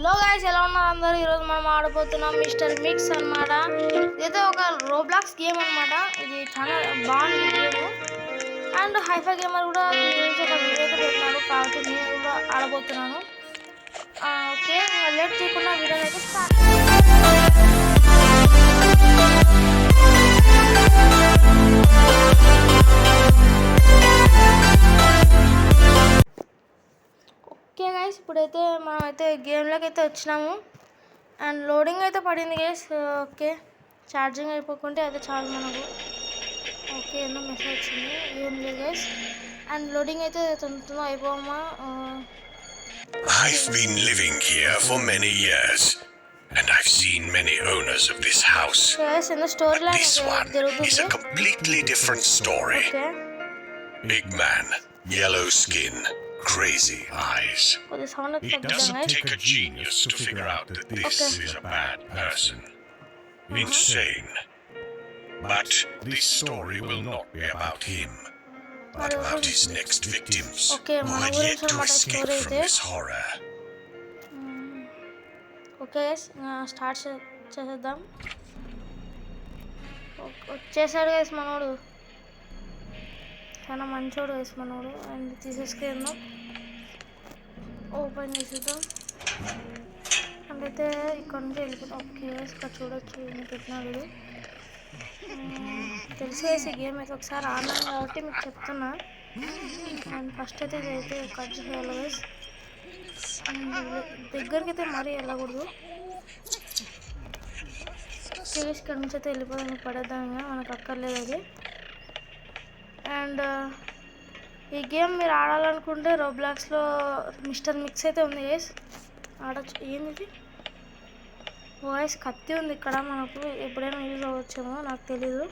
Hello guys, ఎలా ఉన్నారు అందరూ? ఈరోజు మనం ఆడబోతున్నాం మిస్టర్ మిక్స్ అనమాట. ఇదైతే ఒక రోబ్లాక్స్ గేమ్ అనమాట. ఇది చాలా బాగుంది గేమ్. అండ్ హైఫై గేమర్ కూడా దీని గురించి ఒక వీడియో అయితే పెట్టినాడు, కాబట్టి నేను కూడా ఆడబోతున్నాను. ఓకే, లేట్ చేయకుండా వీడియో అయితే స్టార్ట్. ఓకే గైస్, ఇప్పుడైతే మనమైతే గేమ్లోకి అయితే వచ్చినాము. అండ్ లోడింగ్ అయితే పడింది గైస్. ఓకే, ఛార్జింగ్ అయిపోకుంటే అయితే చాలు మనకు. ఓకే, ఎన్నో మెసేజ్ వచ్చింది, ఏం లేదు గైస్. అండ్ లోడింగ్ అయితే తొందరగా అయిపోమా. I've been living here for many years, and I've seen many owners of this house. Guys, ఎన్నో story But line this one is జరుగుతుంది. a completely different story. Okay, Big man, yellow skin, crazy eyes. కొద్ది sound It తగ్గుతాం doesn't guys. take a genius to figure out that this Okay. is a bad person. Insane. But this story will not be about him, but about his next victims Okay, who మన had గురించి yet to అన్నమాట escape story from అయితే. this horror. Okay guys, start చేసేద్దాం. వచ్చేసాడు guys మనోడు, చాలా మంచోడు guys మనోడు. అండ్ తీసేసుకుందాం, ఓపెన్ చేసేద్దాం. అండ్ అయితే ఇక్కడ నుంచి వెళ్ళిపోతాం. ఓకే గైస్, ఇక్కడ చూడొచ్చు నేను పెట్టినాడు. తెలుసు గైస్, ఈ గేమ్ అయితే ఒకసారి ఆడినాను కాబట్టి మీకు చెప్తున్నా. అండ్ ఫస్ట్ అయితే ఇదైతే కట్ చేయాలి గైస్. దగ్గరికి అయితే మరీ వెళ్ళకూడదు. కేస్ ఇక్కడ నుంచి అయితే వెళ్ళిపోదాం, పడేద్దాం, మనకు అక్కర్లేదు అది. అండ్ ఈ గేమ్ మీరు ఆడాలనుకుంటే రోబ్లాక్స్లో మిస్టర్ మిక్స్ అయితే ఉంది గైస్, ఆడచ్చు. ఏంది వాయిస్ కత్తి ఉంది ఇక్కడ, మనకు ఎప్పుడైనా యూజ్ అవ్వచ్చేమో, నాకు తెలీదు.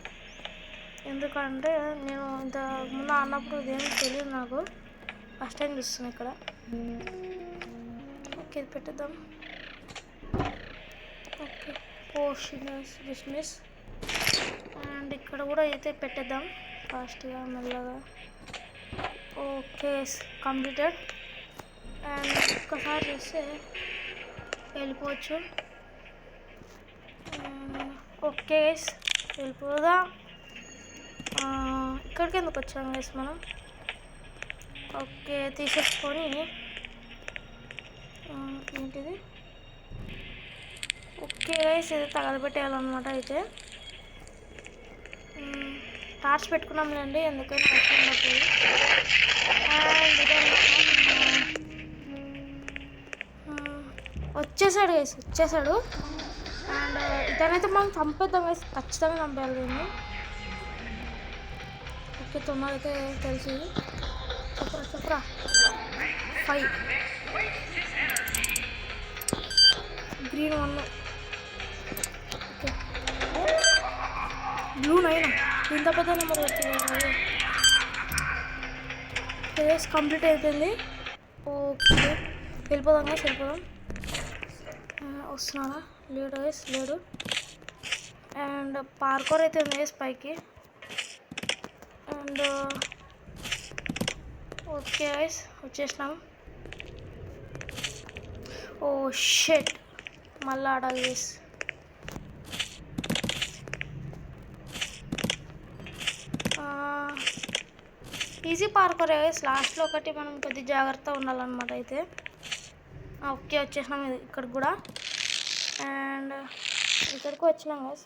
ఎందుకంటే నేను ఇంత ముందు ఆడినప్పుడు ఇదేం తెలియదు నాకు, ఫస్ట్ టైం చూస్తున్నా ఇక్కడ. ఓకే, ఇది పెట్టేద్దాం. Okay, dismiss. అండ్ ఇక్కడ కూడా అయితే పెట్టేద్దాం ఫాస్ట్గా, మెల్లగా. Okay, completed. అండ్ ఒక్కసారి చేస్తే వెళ్ళిపోవచ్చు. ఓకే గైస్, వెళ్ళిపోదా. ఇక్కడికి ఎందుకు వచ్చాము గైస్ మనం? ఓకే, తీసేసుకొని ఏంటిది. ఓకే గైస్, ఇది తగలబెట్టేయాలన్నమాట. అయితే టార్చ్ పెట్టుకున్నాంలేండి, ఎందుకని వచ్చినప్పుడు. వచ్చేసాడు గైస్, వచ్చేసాడు. అండ్ ఇతనైతే మనం చంపేద్దాం గైస్, ఖచ్చితంగా చంపేయాలి దీన్ని. ఓకే, తొందర అయితే తెలిసి చెప్పరా 5 గ్రీన్ 1. Okay, blue 9. ఇంత పెద్ద నెంబర్ వచ్చింది. కేస్ కంప్లీట్ అయిపోయింది. ఓకే, వెళ్ళిపోదాం గైస్, వెళ్ళిపోదాం. వస్తున్నాడా? లేడు గైస్, లేడు. అండ్ పార్కోర్ అయితే ఉంది గైస్ పైకి. అండ్ ఓకే గైస్, వచ్చేసినాం. ఓ షెట్, మళ్ళీ ఆడాలి గైస్. ఈజీ పార్కోరే గైస్, లాస్ట్లో ఒకటి మనం కొద్ది జాగ్రత్తగా ఉండాలన్నమాట. అయితే ఓకే, వచ్చేసినాం ఇక్కడికి కూడా. అండ్ ఇక్కడికి వచ్చినాం గైస్.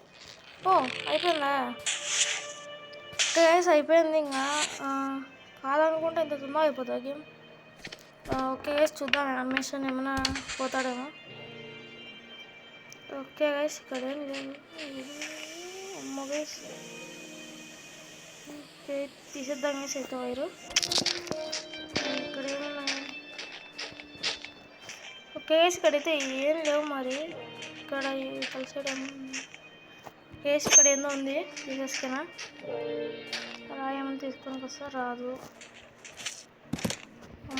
ఓ, అయిపోయిందా? ఓకే గైస్, అయిపోయింది. ఇంకా కాదనుకుంటే ఇంత తొందరగా అయిపోతుంది గేమ్. ఓకే గైస్, చూద్దాం యానిమేషన్ ఏమైనా పోతాడేమో. ఓకే గైస్, ఇక్కడ ఏం లేదు. అమ్మ గైస్, ఓకే, తీసేద్దాం గైస్ అయితే వైరు. ఇక్కడ ఏమన్నా. ఓకే గైస్, ఇక్కడైతే ఏం లేవు మరి. ఇక్కడ కలిసేయడం కేసు ఇక్కడ ఏందో ఉంది, తీసేసుకున్నా. అలా ఏమైనా తీసుకొని వస్తా రాదు.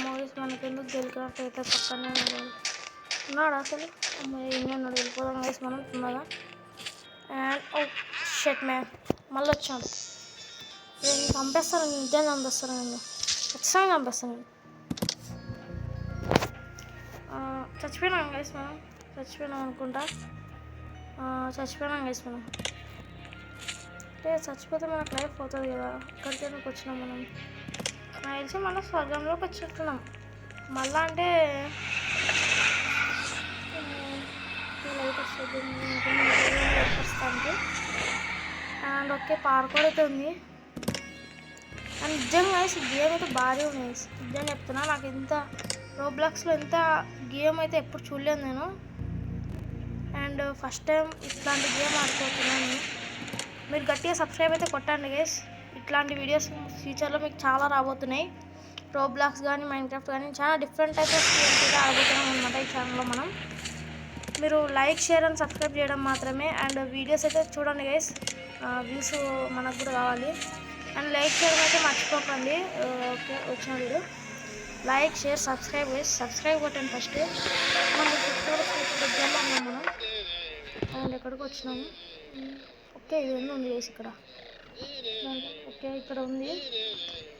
మూవీస్ మనకెందుకు గెలికినట్టు అయితే పక్కనే ఉన్నాడు అసలు. ఏమి ఉన్నాడు, వెళ్ళిపోదాం గైస్ మనం తొందరగా. అండ్ ఓ షెట్ మ్యాన్, మళ్ళీ వచ్చాడు. నేను చంపేస్తాను, నిజంగా చంపేస్తాను, నేను ఖచ్చితంగా చంపేస్తాను. చచ్చిపోయినాం గైస్ మనం. చచ్చిపోయినాం అనుకుంటా. చచ్చిపోయినాం గైస్ మనం. అంటే చచ్చిపోతే మనకు లైఫ్ పోతుంది కదా. ఇక్కడికి వచ్చినాం మనం. నాకు తెలిసి మళ్ళీ స్వర్గంలోకి వచ్చినట్టున్నాం. మళ్ళా అంటే లైట్ వస్తుంది వస్తానికి. అండ్ ఓకే పార్కోడ్ అయితే ఉంది. అండ్ నిజంగా గేమ్ అయితే భారీ ఉంది. నిజంగా చెప్తున్నా, నాకు ఇంత రోబ్లాక్స్లో ఇంత గేమ్ అయితే ఎప్పుడు చూడలేదు నేను. అండ్ ఫస్ట్ టైం ఇట్లాంటి గేమ్ ఆడుకోతున్నాను. మీరు గట్టిగా సబ్స్క్రైబ్ అయితే కొట్టండి గైస్. ఇట్లాంటి వీడియోస్ ఫ్యూచర్లో మీకు చాలా రాబోతున్నాయి. రోబ్లాక్స్ కానీ మైన్క్రాఫ్ట్ కానీ చాలా డిఫరెంట్ టైప్ ఆఫ్ గేమ్స్ అయితే ఆడబోతున్నాం అనమాట ఈ ఛానల్లో మనం. మీరు లైక్ షేర్ అండ్ సబ్స్క్రైబ్ చేయడం మాత్రమే. అండ్ వీడియోస్ అయితే చూడండి గైస్, వ్యూస్ మనకు కూడా కావాలి. అండ్ లైక్ చేయడం అయితే మర్చిపోకండి. ఓకే వచ్చిన video like share subscribe guys. Subscribe కొట్టండి ఫస్ట్. మనం దగ్గరలో ఉన్నాం మనం. అండ్ ఎక్కడికి వచ్చినాము. ఓకే ఇది ఉంది గైస్ ఇక్కడ. ఓకే ఇక్కడ ఉంది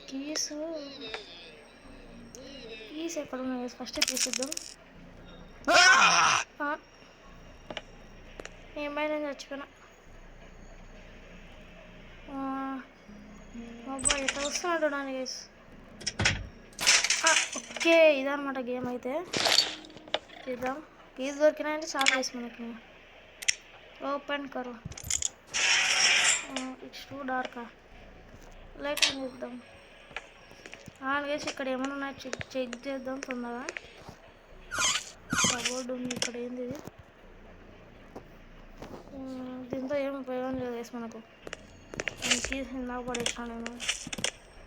కీస్ ఎక్కడ ఉన్నాయి గైస్. ఫస్ట్ తీసిద్దాం. ఏమైనా నేను చచ్చిపోయినా. అబ్బాయి ఎట్లా వస్తున్నాడు నాని గైస్. ఓకే ఇదన్నమాట గేమ్ అయితే. చూద్దాం కీస్ దొరికినాయంటే చాలా గైస్ మనకి. ఓపెన్ కరో. ఇట్స్ టూ డార్కా. లైట్ ఆన్ చేద్దాం. గైస్ ఇక్కడ ఏమైనా ఉన్నాయో చెక్ చేద్దాం తొందరగా. కబోర్డ్ ఉంది ఇక్కడ. ఏంది ఇది? దీంతో ఏం ఉపయోగం లేదు గైస్ మనకు. కీస్ ఇందాక పడేసాను నేను.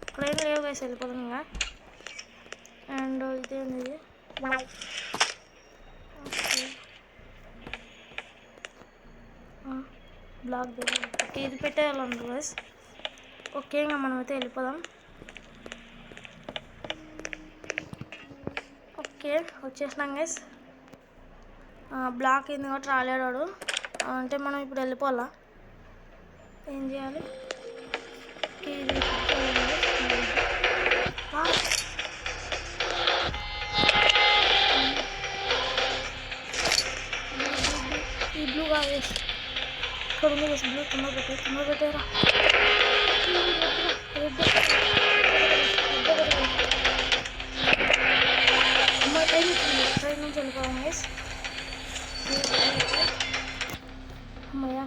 ఇక్కడ ఏం లేవు గైస్, వెళ్ళిపోతాం ఇంకా. అండ్ ఇదేంది ఇది? ఓకే బ్లాక్ దగ్గర. ఓకే ఇది పెట్టేయాలంటారు గైస్. ఓకే ఇంకా మనమైతే వెళ్ళిపోదాం. ఓకే వచ్చేసినాం గైస్. బ్లాక్ అయింది కాబట్టి రాలేడాడు. అంటే మనం ఇప్పుడు వెళ్ళిపోవాలా? ఏం చేయాలి? ఈ బ్లూ కాదు ఇక్కడ ఉంది గైస్. బ్లూ తొందర పెట్టారా. ట్రైన్ నుంచి వెళ్ళిపోయాం గైస్. అమ్మయ్యా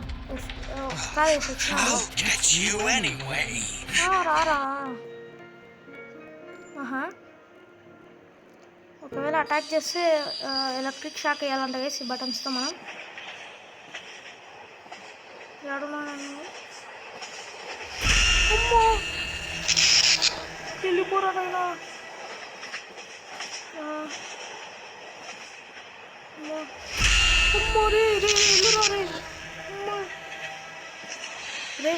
రారా. ఒకవేళ అటాక్ చేస్తే ఎలక్ట్రిక్ షాక్ వేయాలంట గైస్ ఈ బటన్స్తో మనం. అమ్మో వెళ్ళిపోరా నాయనా. రే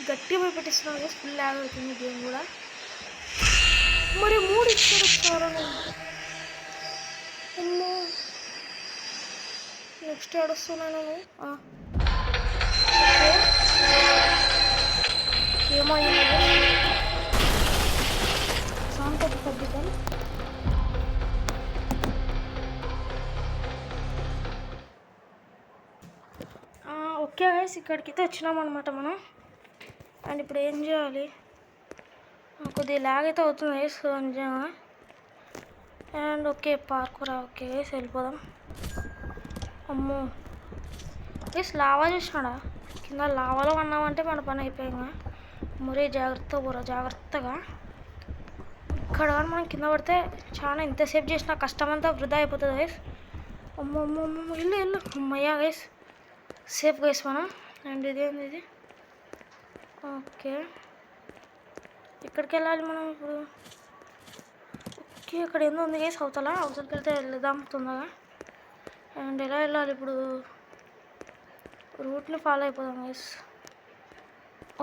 గట్టి పోయి పెట్టిస్తున్నాను గైస్. ఫుల్ ల్యాగ్ అవుతుంది గేమ్ కూడా. మరి 3 ఇచ్చారు. అమ్మో నెక్స్ట్ ఏడుస్తున్నాను. ఏమో సౌండ్ తగ్గుతాను. ఓకే గైస్ ఇక్కడికైతే వచ్చినాం అనమాట మనం. అండ్ ఇప్పుడు ఏం చేయాలి? కొద్దిగా ల్యాగ్ అయితే అవుతుంది గైస్ నిజంగా. అండ్ ఓకే పార్కురా. ఓకే గైస్ వెళ్ళిపోదాం. అమ్మో గైస్ లావా చూసినాడా? కింద లావాలో అన్నామంటే మన పని అయిపోయిందా. మరీ జాగ్రత్తగా పోరా, జాగ్రత్తగా. ఇక్కడ కానీ మనం కింద పడితే చాలా ఎంతసేపు చేసిన కష్టం అంతా వృధా అయిపోతుంది గైస్. అమ్మో అమ్మో అమ్మో వెళ్ళు అమ్మయ్యా గైస్ సేఫ్ గైస్ మనం. అండ్ ఇదేంది ఇది? ఓకే ఎక్కడికి వెళ్ళాలి మనం ఇప్పుడు? ఓకే అక్కడ ఏందో ఉంది గైస్ అవతలకి వెళ్తే వెళ్దాం తొందరగా. అండ్ ఎలా వెళ్ళాలి ఇప్పుడు? రూట్ని ఫాలో అయిపోదాం గైస్.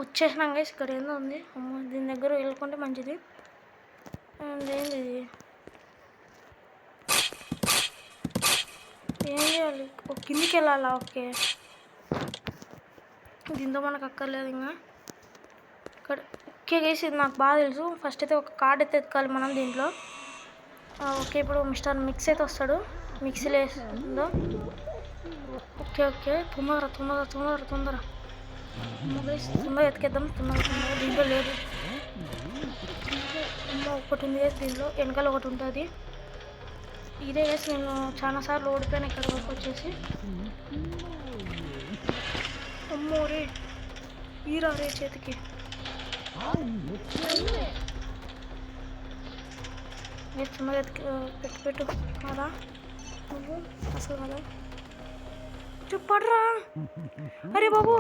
వచ్చేసినాం గైస్. ఇక్కడ ఏందో ఉంది. అమ్మో దీని దగ్గర వెళ్ళుకుంటే మంచిది. అండ్ ఏంది ఇది? ఏం చేయాలి? కిందికి వెళ్ళాలా? ఓకే దీంతో మనకు అక్కర్లేదు ఇంకా. ఇక్కడ ఓకే గైస్ ఇది నాకు బాగా తెలుసు. ఫస్ట్ అయితే ఒక కార్డ్ అయితే ఎత్తుకోవాలి మనం దీంట్లో. ఓకే, ఇప్పుడు మిస్టర్ మిక్స్ అయితే వస్తాడు. మిక్సీలో వేస్తుందో. ఓకే ఓకే, తొందర తొందర తొందర తొందర తొందర ఎతికేద్దాం. తొందర తొందర. దీంట్లో లేదు. ఒకటి ఉంది వేసి దీంట్లో వెనకాల ఒకటి ఉంటుంది. ఇదే వేసి నేను చాలాసార్లు ఓడిపోయాను ఇక్కడ వరకు వచ్చేసి. అమ్మో రే, ఈరా రే చేతికి. తొందరగా పెట్టు కాదా నువ్వు అసలు కదా చెప్పడ్రా. అరే బాబు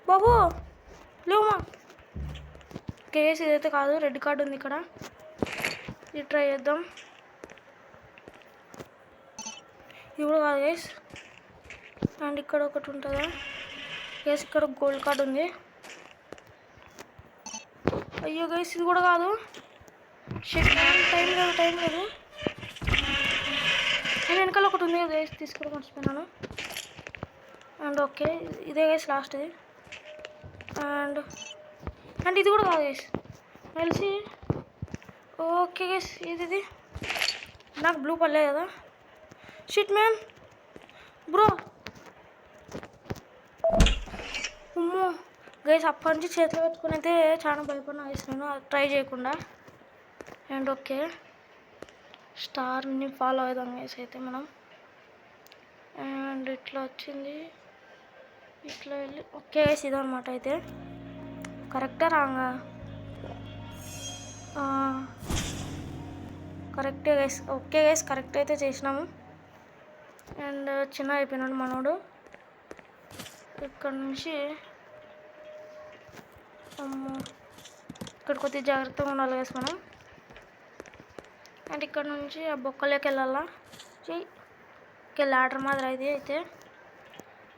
బాబు లేవమ్మా. కేసు ఇదైతే కాదు, రెడ్ కార్డు ఉంది ఇక్కడ. ఇది ట్రై చేద్దాం. ఇది కూడా కాదు గైస్. అండ్ ఇక్కడ ఒకటి ఉంటుందా గైస్? ఇక్కడ గోల్డ్ కార్డు ఉంది. అయ్యో గైస్, ఇది కూడా కాదు. టైం లేదు, టైం లేదు. నేను వెనకాల ఒకటి ఉంది గైస్, తీసుకోవడం మర్చిపోయినాను. అండ్ ఓకే, ఇదే గైస్ లాస్ట్ ఇది. అండ్ ఇది కూడా కాదు గైస్ తెలిసి. ఓకే గైస్, ఇది నాకు బ్లూ పడలేదు కదా. Shit man bro. అమ్మో గైస్, అప్పటి నుంచి చేతిలో పెట్టుకుని అయితే చాలా భయపడినా గైస్ నేను ట్రై చేయకుండా. అండ్ ఓకే, స్టార్ని ఫాలో అవుదాం గైస్ అయితే మనం. అండ్ ఇట్లా వచ్చింది, ఇట్లా వెళ్ళి ఓకే గైస్ ఇదన్నమాట. అయితే కరెక్టా రాంగా? కరెక్టే గైస్. ఓకే గైస్, కరెక్ట్ అయితే చేసినాము. అండ్ చిన్న అయిపోయినాడు మనోడు. ఇక్కడ నుంచి అమ్మో, ఇక్కడ కొద్దిగా జాగ్రత్తగా ఉండాలి గైస్ మనం. అండ్ ఇక్కడ నుంచి ఆ బొక్కలోకి వెళ్ళాలా. ఓకే, లాడర్ మాదిరి అది అయితే.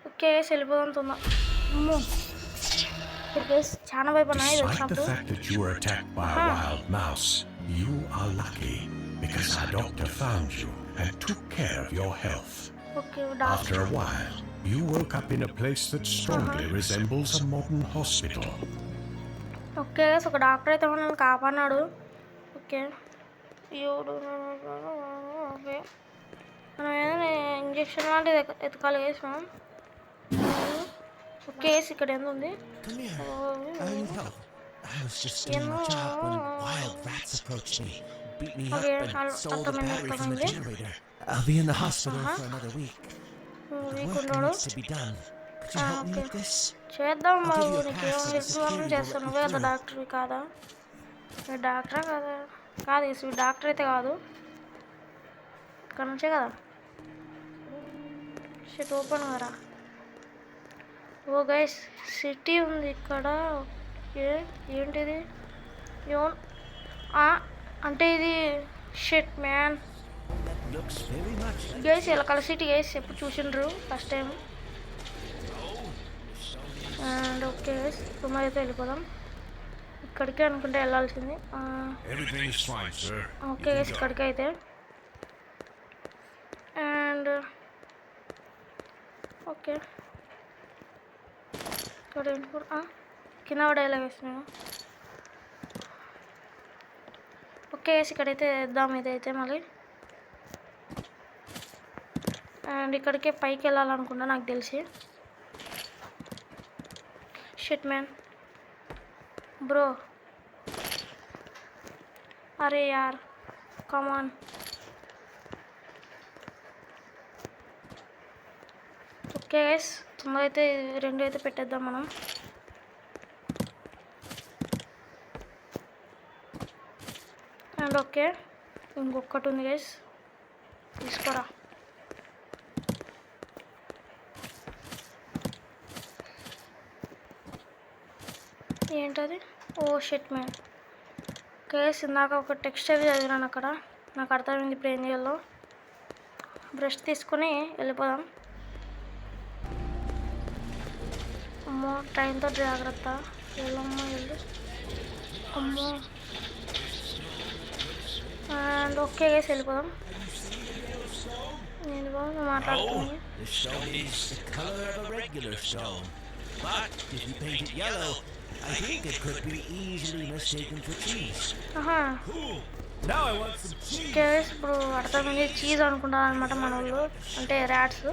ఓకే గైస్, వెళ్ళిపోదాం తొందర. అమ్మో చాలా భయపడినా ఇది వచ్చినప్పుడు. You are lucky because our doctor found you and took care of your health. Okay, after a while, you woke up in a place that strongly resembles a modern hospital. Okay, so ఒక doctor అయితే మనల్ని కాపాడినాడు. Okay, okay, మనం ఏదైనా injection లాంటిది ఎతకాలి వేసాం. Okay, ఇక్కడ ఎంత ఉంది? I was just doing my job when wild rats approached me, beat me up and stole the battery from the generator. I'll be in the hospital for another week. The work needs to be done. Could you help me with this? చేద్దాం బాబు, నీకు ఏం చేస్తాను? నువ్వే కదా డాక్టర్వి కాదా? డాక్టరా కాదా? కాదు, ఈ డాక్టర్ అయితే కాదు. ఇక్కడ నుంచే కదా. షిట్, ఓపెన్ కదా. ఓ గైస్, సిటీ ఉంది ఇక్కడ. ఏంటిది? అంటే ఇది షిట్ మ్యాన్ గైస్, ఎలకల సిటీ గైస్. ఎప్పుడు చూసిండ్రు first time. And okay guys, సుమారు అయితే వెళ్ళిపోదాం. ఇక్కడికే అనుకుంటే వెళ్ళాల్సింది. ఓకే గైస్, ఇక్కడికి అయితే. అండ్ ఓకే, ఇక్కడ కింద పడేలా వేసి నేను. ఓకే వేసి ఇక్కడైతే వేద్దాం ఇదైతే మళ్ళీ. అండ్ ఇక్కడికే పైకి వెళ్ళాలనుకుంటా నాకు తెలిసి. షిట్ మ్యాన్ బ్రో, అరే యార్, కమాన్. ఓకే గైస్, తొందర అయితే రెండు అయితే పెట్టేద్దాం మనం. అండ్ ఓకే, ఇంకొకటి ఉంది గైస్, తీసుకోరా. ఏంటది? Oh shit man. కేస్ ఇందాక ఒక టెక్స్చర్ చదివినాను అక్కడ, నాకు అర్థమైంది ఇప్పుడు ఏం చేయాలో. బ్రష్ తీసుకొని వెళ్ళిపోదాం. అమ్మో, ట్రైన్తో జాగ్రత్త. వెళ్ళమ్మా వెళ్ళు. అమ్మో. అండ్ ఓకే గైస్, వెళ్ళిపోదాం. నేను మాట్లాడుతున్నాను. I think it could be easily mistaken for cheese. Now I want some cheese. Okay ఇప్పుడు అర్థమైంది, చీజ్ అనుకుంటారు అనమాట మన వాళ్ళు, అంటే ర్యాట్స్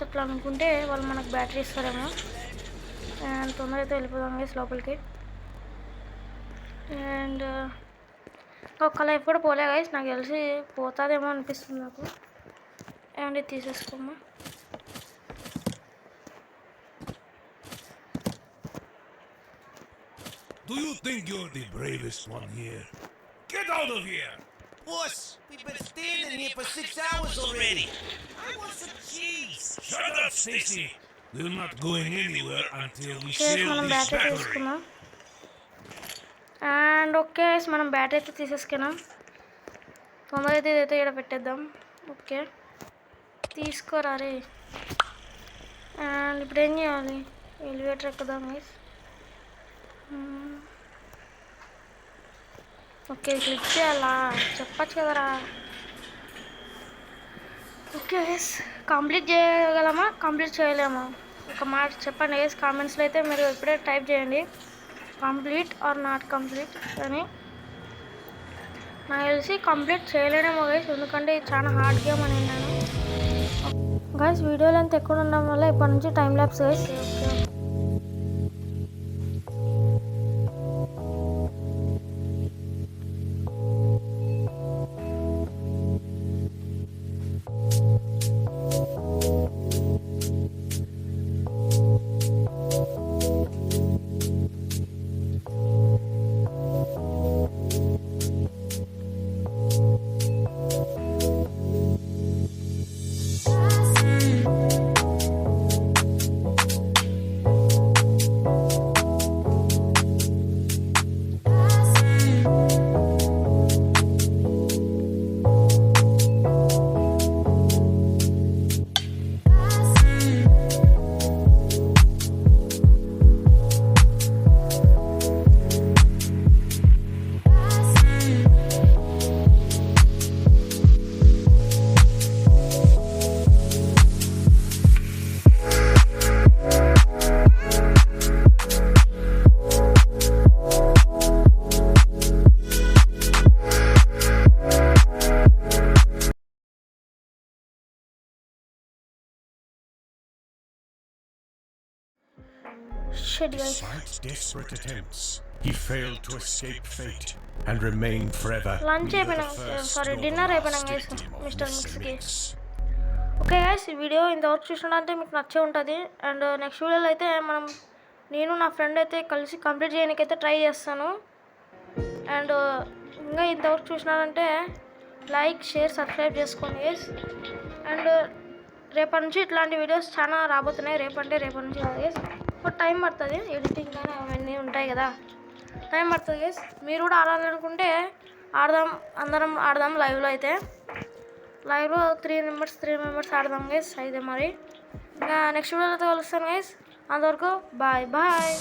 ఎట్లా అనుకుంటే వాళ్ళు మనకు బ్యాటరీ ఇస్తారేమో. అండ్ తొందరగా అయితే వెళ్ళిపోదాం గైస్ లోపలికి. అండ్ ఒక్క లైఫ్ కూడా పోలే గైస్, నాకు తెలిసి పోతుందేమో అనిపిస్తుంది నాకు. అండ్ ఇది తీసేసుకోమా. Do you think you're the bravest one here? Get out of here! Boss, we've been standing here for 6 hours already. I want some cheese. Shut up, Stacy! We're not going anywhere until we okay sell మనం this battery battery. తీసుకున్నాం. And okay మనం battery అయితే తీసేసుకున్నాం. తొందరగా అయితే ఇదైతే ఇక్కడ పెట్టేద్దాం. ఓకే తీసుకోరా రే. అండ్ ఇప్పుడు ఏం చేయాలి, ఎలివేటర్ ఎక్కుదాం గైస్. ఓకే క్లిక్ చేయాలా, చెప్పచ్చు కదరా. ఓకే గైస్ కంప్లీట్ చేయగలమా కంప్లీట్ చేయలేమా ఒక మాట చెప్పండి గైస్ కామెంట్స్లో అయితే. మీరు ఇప్పుడే టైప్ చేయండి కంప్లీట్ ఆర్ నాట్ కంప్లీట్ అని. నాకు తెలిసి కంప్లీట్ చేయలేనేమో గైస్, ఎందుకంటే ఇది చాలా హార్డ్ గేమ్ అని విన్నాను గైస్. వీడియో లెంత్ ఎక్కువ ఉండడం వల్ల ఇప్పటి నుంచి time lapse guys. Shit guys. Despite desperate attempts, he failed to escape fate and remained forever lunch neither the అయిపోయినాం, first sorry nor the dinner last అయిపోయినాం guys victim of mister Mr. మిక్స్కి. Mix. Okay guys ఈ video ఇంతవరకు చూసినట్టే మీకు నచ్చే ఉంటుంది. And next వీడియోలో అయితే నేను నా ఫ్రెండ్ అయితే కలిసి కంప్లీట్ చేయడానికి అయితే ట్రై చేస్తాను. అండ్ ఇంకా ఇంతవరకు చూసినారంటే లైక్ షేర్ సబ్స్క్రైబ్ చేసుకోండి గైస్. అండ్ రేపటి నుంచి ఇట్లాంటి వీడియోస్ చాలా రాబోతున్నాయి. రేపటి నుంచి కాదు గైస్, ఒక టైం పడుతుంది, ఎడిటింగ్ కానీ అవన్నీ ఉంటాయి కదా, టైం పడుతుంది గైస్. మీరు కూడా ఆడాలనుకుంటే అందరం ఆడదాం లైవ్లో అయితే. లైవ్లో 3 మెంబర్స్ ఆడదాం గైస్ అయితే. మరి ఇంకా నెక్స్ట్ వీడియోతో కలుస్తాను గైస్. అంతవరకు బాయ్ బాయ్.